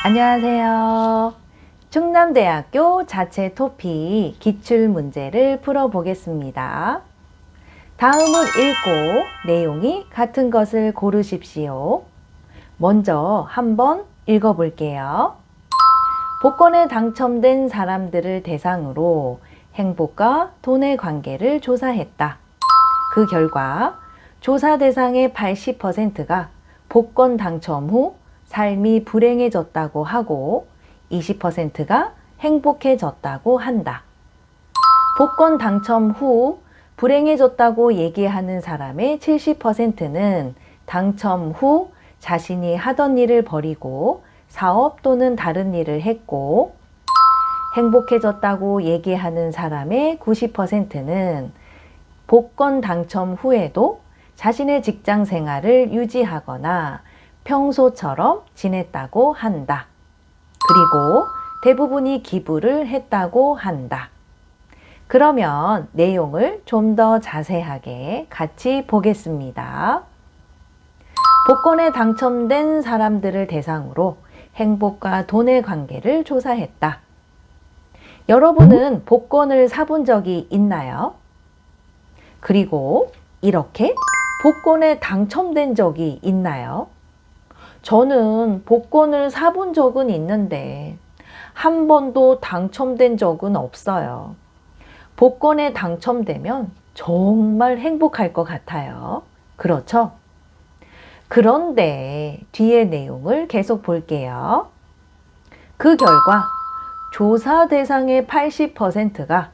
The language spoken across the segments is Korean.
안녕하세요. 충남대학교 자체 토픽 기출문제를 풀어보겠습니다. 다음은 읽고 내용이 같은 것을 고르십시오. 먼저 한번 읽어볼게요. 복권에 당첨된 사람들을 대상으로 행복과 돈의 관계를 조사했다. 그 결과 조사 대상의 80%가 복권 당첨 후 삶이 불행해졌다고 하고 20%가 행복해졌다고 한다. 복권 당첨 후 불행해졌다고 얘기하는 사람의 70%는 당첨 후 자신이 하던 일을 버리고 사업 또는 다른 일을 했고, 행복해졌다고 얘기하는 사람의 90%는 복권 당첨 후에도 자신의 직장 생활을 유지하거나 평소처럼 지냈다고 한다. 그리고 대부분이 기부를 했다고 한다. 그러면 내용을 좀 더 자세하게 같이 보겠습니다. 복권에 당첨된 사람들을 대상으로 행복과 돈의 관계를 조사했다. 여러분은 복권을 사본 적이 있나요? 그리고 이렇게 복권에 당첨된 적이 있나요? 저는 복권을 사본 적은 있는데 한 번도 당첨된 적은 없어요. 복권에 당첨되면 정말 행복할 것 같아요. 그렇죠? 그런데 뒤의 내용을 계속 볼게요. 그 결과 조사 대상의 80%가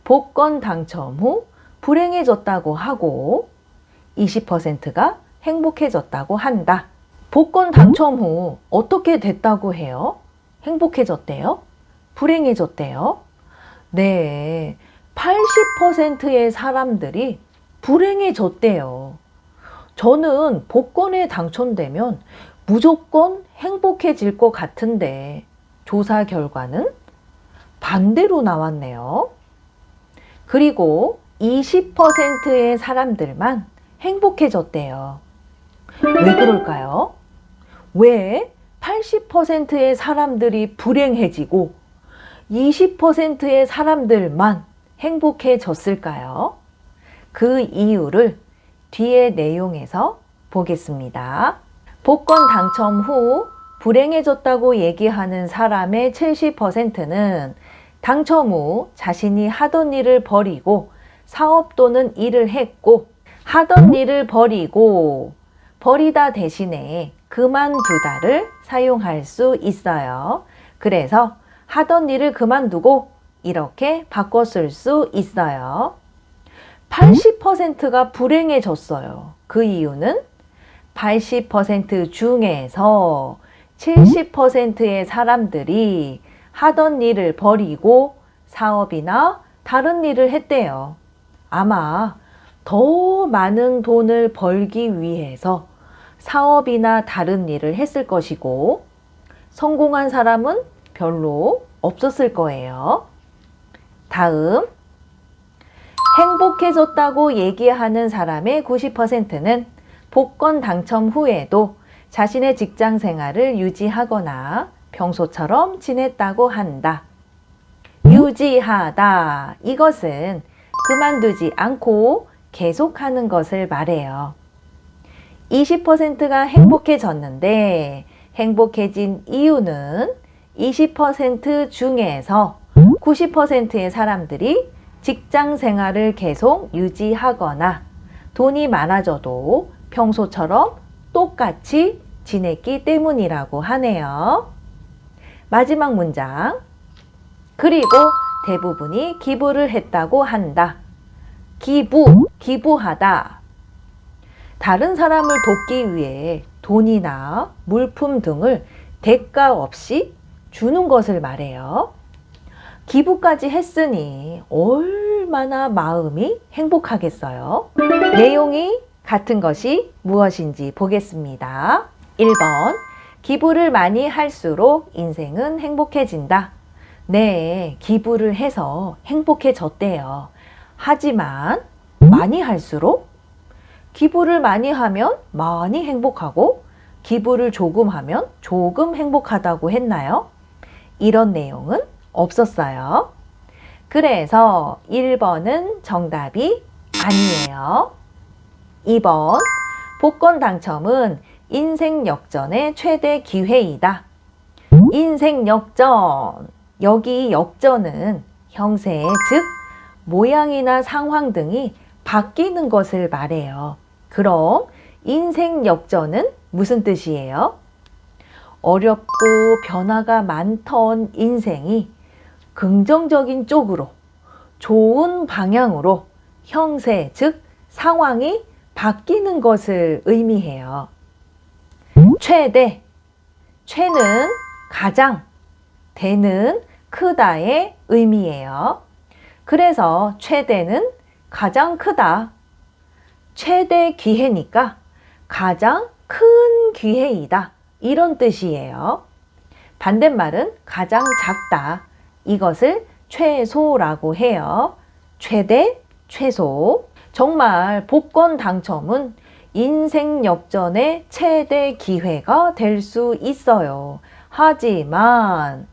복권 당첨 후 불행해졌다고 하고 20%가 행복해졌다고 한다. 복권 당첨 후 어떻게 됐다고 해요? 행복해졌대요? 불행해졌대요? 네, 80%의 사람들이 불행해졌대요. 저는 복권에 당첨되면 무조건 행복해질 것 같은데 조사 결과는 반대로 나왔네요. 그리고 20%의 사람들만 행복해졌대요. 왜 그럴까요? 왜 80%의 사람들이 불행해지고 20%의 사람들만 행복해졌을까요? 그 이유를 뒤의 내용에서 보겠습니다. 복권 당첨 후 불행해졌다고 얘기하는 사람의 70%는 당첨 후 자신이 하던 일을 버리고 사업 또는 일을 했고, 하던 일을 버리다 대신에 그만두다를 사용할 수 있어요. 그래서 하던 일을 그만두고 이렇게 바꿔 쓸 수 있어요. 80%가 불행해졌어요. 그 이유는 80% 중에서 70%의 사람들이 하던 일을 버리고 사업이나 다른 일을 했대요. 아마 더 많은 돈을 벌기 위해서 사업이나 다른 일을 했을 것이고, 성공한 사람은 별로 없었을 거예요. 다음, 행복해졌다고 얘기하는 사람의 90%는 복권 당첨 후에도 자신의 직장 생활을 유지하거나 평소처럼 지냈다고 한다. 유지하다, 이것은 그만두지 않고 계속하는 것을 말해요. 20%가 행복해졌는데 행복해진 이유는 20% 중에서 90%의 사람들이 직장 생활을 계속 유지하거나 돈이 많아져도 평소처럼 똑같이 지냈기 때문이라고 하네요. 마지막 문장. 그리고 대부분이 기부를 했다고 한다. 기부하다. 다른 사람을 돕기 위해 돈이나 물품 등을 대가 없이 주는 것을 말해요. 기부까지 했으니 얼마나 마음이 행복하겠어요? 내용이 같은 것이 무엇인지 보겠습니다. 1번, 기부를 많이 할수록 인생은 행복해진다. 네, 기부를 해서 행복해졌대요. 하지만 많이 할수록 기부를 많이 하면 많이 행복하고 기부를 조금 하면 조금 행복하다고 했나요? 이런 내용은 없었어요. 그래서 1번은 정답이 아니에요. 2번, 복권 당첨은 인생 역전의 최대 기회이다. 인생 역전, 여기 역전은 형세, 즉 모양이나 상황 등이 바뀌는 것을 말해요. 그럼 인생 역전은 무슨 뜻이에요? 어렵고 변화가 많던 인생이 긍정적인 쪽으로, 좋은 방향으로 형세, 즉 상황이 바뀌는 것을 의미해요. 최대, 최는 가장, 대는 크다의 의미예요. 그래서 최대는 가장 크다. 최대 기회니까 가장 큰 기회이다. 이런 뜻이에요. 반대말은 가장 작다. 이것을 최소라고 해요. 최대, 최소. 정말 복권 당첨은 인생 역전의 최대 기회가 될 수 있어요. 하지만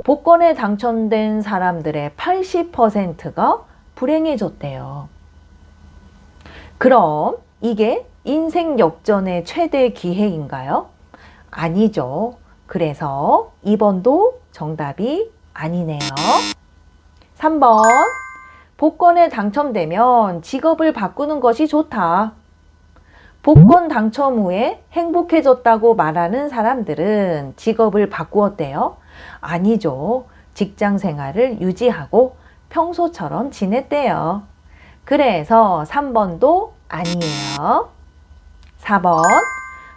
복권에 당첨된 사람들의 80%가 불행해졌대요. 그럼 이게 인생 역전의 최대 기회인가요? 아니죠. 그래서 2번도 정답이 아니네요. 3번, 복권에 당첨되면 직업을 바꾸는 것이 좋다. 복권 당첨 후에 행복해졌다고 말하는 사람들은 직업을 바꾸었대요? 아니죠. 직장 생활을 유지하고 평소처럼 지냈대요. 그래서 3번도 아니에요. 4번,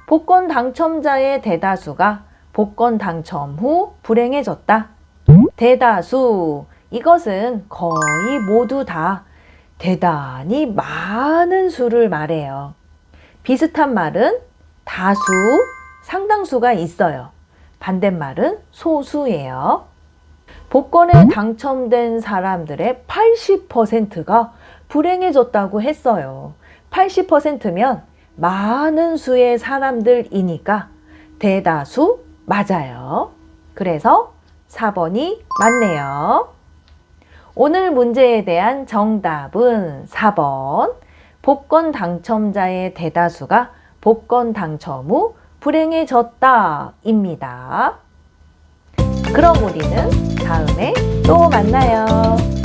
복권 당첨자의 대다수가 복권 당첨 후 불행해졌다. 대다수, 이것은 거의 모두 다 대단히 많은 수를 말해요. 비슷한 말은 다수, 상당수가 있어요. 반대말은 소수예요. 복권에 당첨된 사람들의 80%가 불행해졌다고 했어요. 80%면 많은 수의 사람들이니까 대다수 맞아요. 그래서 4번이 맞네요. 오늘 문제에 대한 정답은 4번. 복권 당첨자의 대다수가 복권 당첨 후 불행해졌다 입니다. 그럼 우리는 다음에 또 만나요.